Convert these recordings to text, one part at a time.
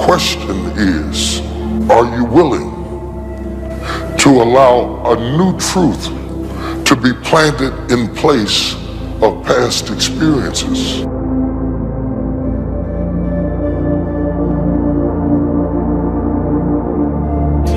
question is, are you willing to allow a new truth to be planted in place of past experiences?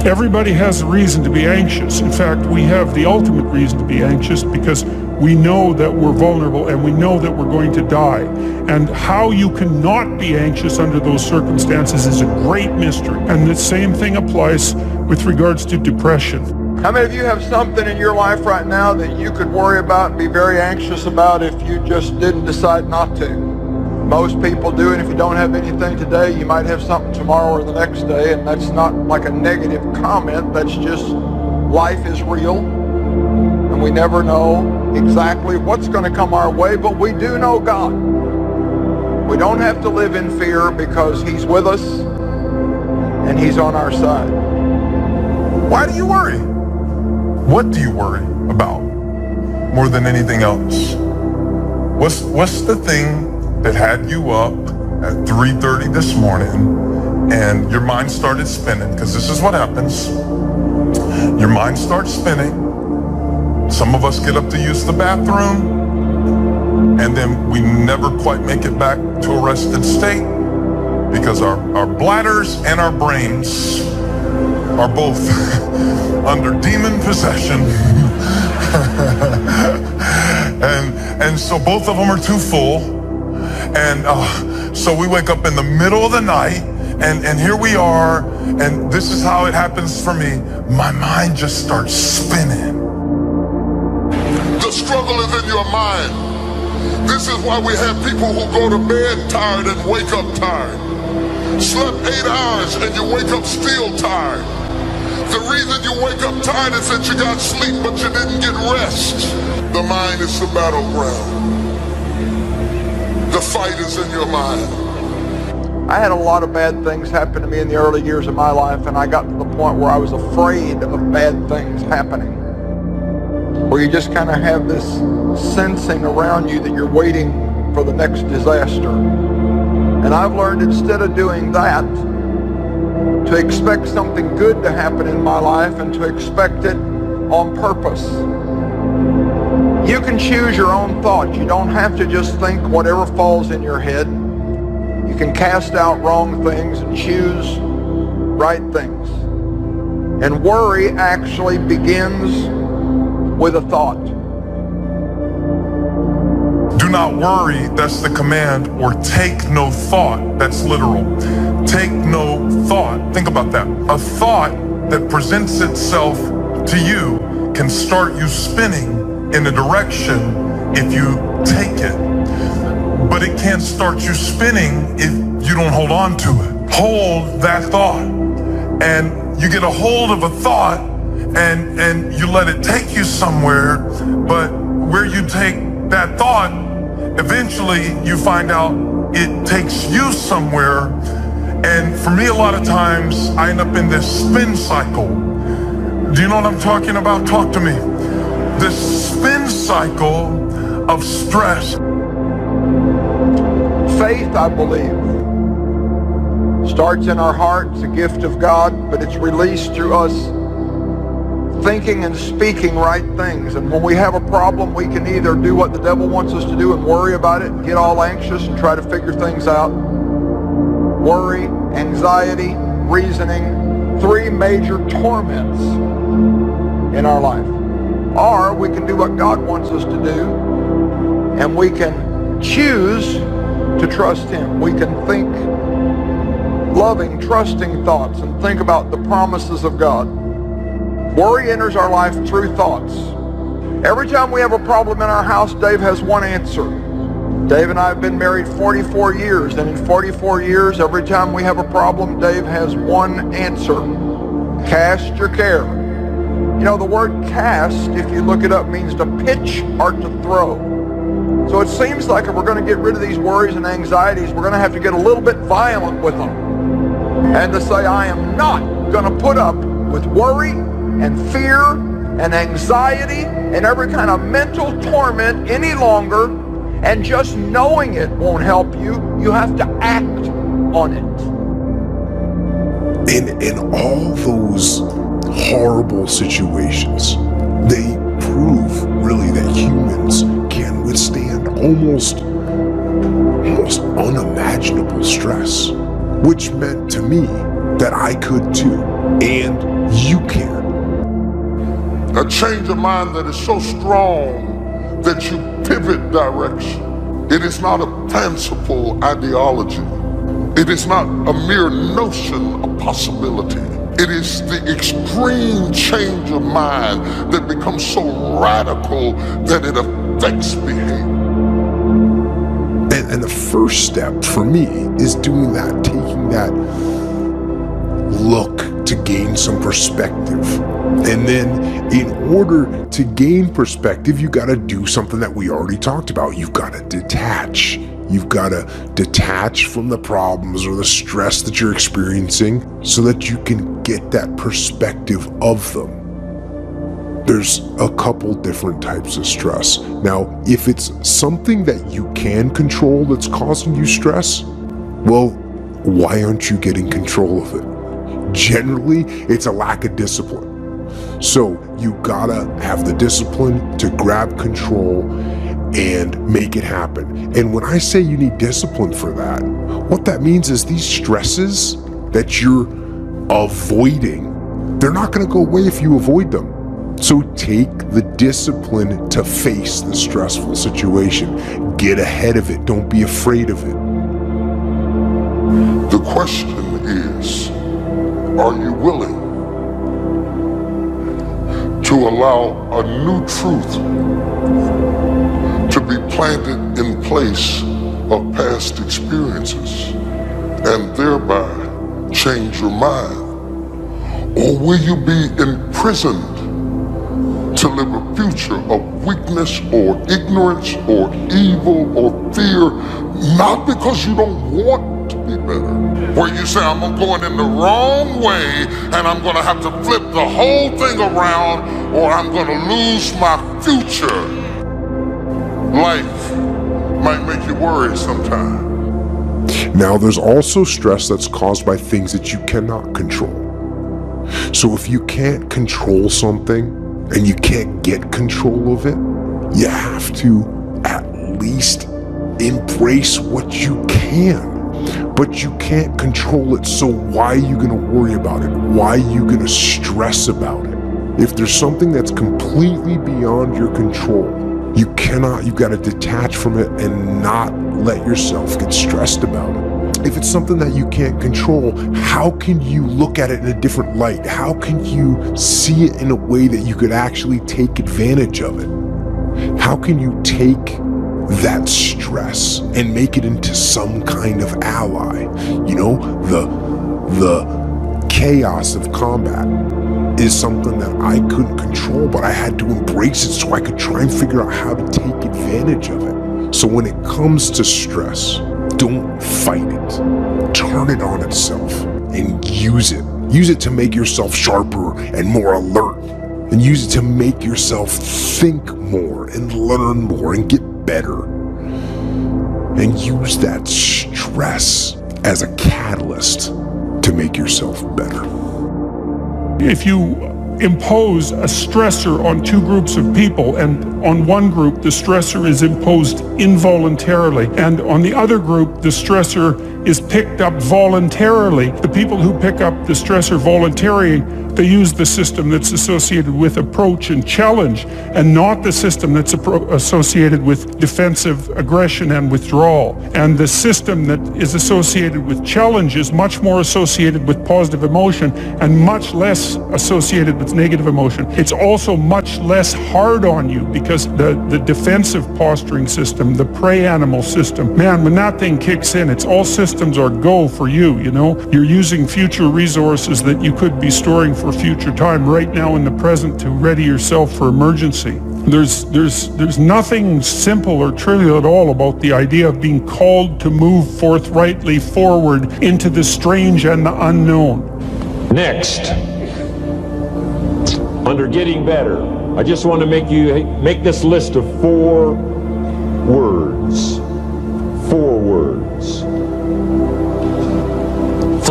Everybody has a reason to be anxious. In fact, we have the ultimate reason to be anxious because we know that we're vulnerable and we know that we're going to die. And how you cannot be anxious under those circumstances is a great mystery. And the same thing applies with regards to depression. How many of you have something in your life right now that you could worry about and be very anxious about if you just didn't decide not to? Most people do, and if you don't have anything today, you might have something tomorrow or the next day, and that's not like a negative comment. That's just life is real, and we never know exactly what's going to come our way, but we do know God. We don't have to live in fear because He's with us, and He's on our side. Why do you worry? What do you worry about more than anything else? What's the thing that had you up at 3:30 this morning and your mind started spinning? Because this is what happens. Your mind starts spinning. Some of us get up to use the bathroom, and then we never quite make it back to a rested state because our bladders and our brains are both under demon possession. and so both of them are too full. And so we wake up in the middle of the night, and here we are, and this is how it happens for me. My mind just starts spinning. The struggle is in your mind. This is why we have people who go to bed tired and wake up tired. Slept 8 hours and you wake up still tired. The reason you wake up tired is that you got sleep but you didn't get rest. The mind is the battleground. The fight is in your mind. I had a lot of bad things happen to me in the early years of my life, and I got to the point where I was afraid of bad things happening. Where you just kind of have this sensing around you that you're waiting for the next disaster. And I've learned instead of doing that, to expect something good to happen in my life and to expect it on purpose. You can choose your own thoughts. You don't have to just think whatever falls in your head. You can cast out wrong things and choose right things. And worry actually begins with a thought. Do not worry, that's the command, or take no thought, that's literal. Take no thought. Think about that. A thought that presents itself to you can start you spinning in a direction if you take it. But it can't start you spinning if you don't hold on to it. Hold that thought. And you get a hold of a thought and you let it take you somewhere, but where you take that thought, eventually you find out it takes you somewhere. And for me, a lot of times I end up in this spin cycle. Do you know what I'm talking about? Talk to me. This spin cycle of stress. Faith, I believe, starts in our heart. It's a gift of God, but it's released through us thinking and speaking right things. And when we have a problem, we can either do what the devil wants us to do and worry about it and get all anxious and try to figure things out. Worry, anxiety, reasoning, 3 major torments in our life. Or we can do what God wants us to do, and we can choose to trust Him. We can think loving, trusting thoughts and think about the promises of God. Worry enters our life through thoughts. Every time we have a problem in our house, Dave has one answer. Dave and I have been married 44 years, and in 44 years, every time we have a problem, Dave has one answer. Cast your care. You know, the word cast, if you look it up, means to pitch or to throw. So it seems like if we're going to get rid of these worries and anxieties, we're going to have to get a little bit violent with them. And to say, I am not going to put up with worry and fear and anxiety and every kind of mental torment any longer, and just knowing it won't help you. You have to act on it. And all those horrible situations, they prove really that humans can withstand almost unimaginable stress, which meant to me that I could too, and you can. A change of mind that is so strong that you pivot direction. It is not a fanciful ideology. It is not a mere notion of possibility. It is the extreme change of mind that becomes so radical that it affects behavior. And the first step for me is doing that, taking that look to gain some perspective. And then in order to gain perspective, you got to do something that we already talked about. You've got to detach. You've got to detach from the problems or the stress that you're experiencing so that you can get that perspective of them. There's a couple different types of stress. Now, if it's something that you can control that's causing you stress, well, why aren't you getting control of it? Generally, it's a lack of discipline. So you gotta have the discipline to grab control and make it happen. And when I say you need discipline for that, what that means is these stresses that you're avoiding, they're not gonna go away if you avoid them. So take the discipline to face the stressful situation. Get ahead of it. Don't be afraid of it. The question is, are you willing to allow a new truth to be planted in place of past experiences and thereby change your mind? Or will you be imprisoned to live a future of weakness or ignorance or evil or fear, not because you don't want to be better, where you say, I'm going in the wrong way and I'm going to have to flip the whole thing around or I'm going to lose my future. Life might make you worry sometimes. Now, there's also stress that's caused by things that you cannot control. So if you can't control something, and you can't get control of it, you have to at least embrace what you can. But you can't control it, so why are you gonna worry about it? Why are you gonna stress about it? If there's something that's completely beyond your control, you've gotta detach from it and not let yourself get stressed about it. If it's something that you can't control, how can you look at it in a different light? How can you see it in a way that you could actually take advantage of it? How can you take that stress and make it into some kind of ally? You know, the chaos of combat is something that I couldn't control, but I had to embrace it so I could try and figure out how to take advantage of it. So when it comes to stress, don't fight it. Turn it on itself and use it. Use it to make yourself sharper and more alert. And use it to make yourself think more and learn more and get better. And use that stress as a catalyst to make yourself better. If you impose a stressor on two groups of people, and on one group the stressor is imposed involuntarily, and on the other group the stressor is picked up voluntarily, the people who pick up the stressor voluntarily, they use the system that's associated with approach and challenge, and not the system that's associated with defensive aggression and withdrawal. And the system that is associated with challenge is much more associated with positive emotion and much less associated with negative emotion. It's also much less hard on you because the defensive posturing system, the prey animal system, man, when that thing kicks in, it's all systems are go for you, you know? You're using future resources that you could be storing for future time right now in the present to ready yourself for emergency. There's nothing simple or trivial at all about the idea of being called to move forthrightly forward into the strange and the unknown. Next, under getting better, I just want to make this list of 4 words. 4 words.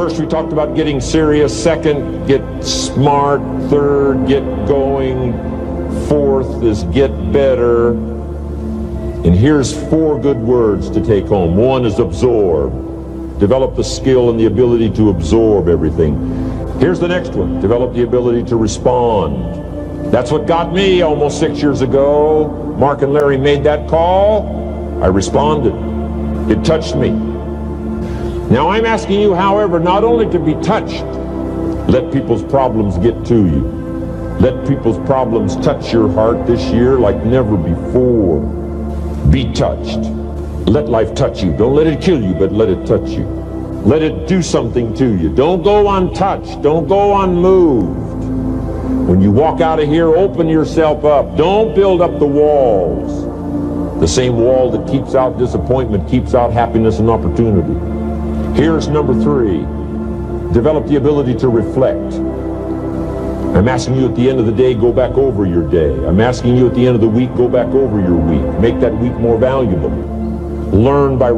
First, we talked about getting serious. Second, get smart. Third, get going. Fourth is get better. And here's 4 good words to take home. 1 is absorb. Develop the skill and the ability to absorb everything. Here's the next one. Develop the ability to respond. That's what got me almost 6 years ago. Mark and Larry made that call. I responded. It touched me. Now I'm asking you, however, not only to be touched, let people's problems get to you. Let people's problems touch your heart this year like never before. Be touched. Let life touch you. Don't let it kill you, but let it touch you. Let it do something to you. Don't go untouched. Don't go unmoved. When you walk out of here, open yourself up. Don't build up the walls. The same wall that keeps out disappointment keeps out happiness and opportunity. Here's number 3. Develop the ability to reflect. I'm asking you at the end of the day, go back over your day. I'm asking you at the end of the week, go back over your week. Make that week more valuable. Learn by